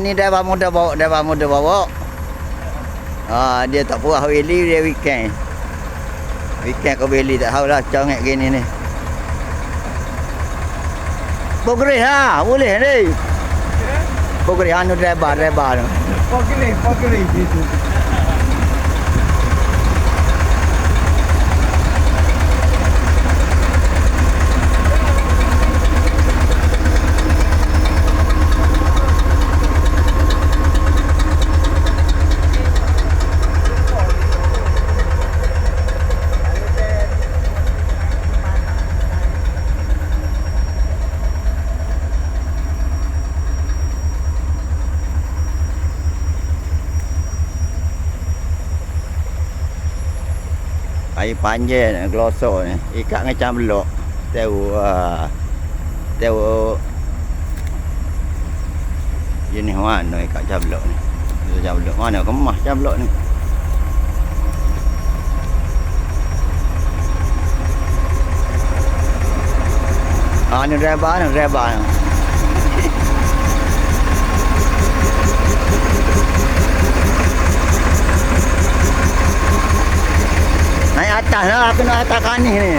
Ni driver muda bawa. Dia tak puas Willy, dia weekend. Weekend ke Willy tak tahulah congek gini ni. Progres boleh ni. Progres anu driver tu. Pokok gitu. Air panjang glosor ni. Ikat macam belok. Tahu jenis mana ikat macam belok ni. Macam belok mana kemas macam belok ni. Ni driver ni. Naik atas lah, kena atas kanis ni.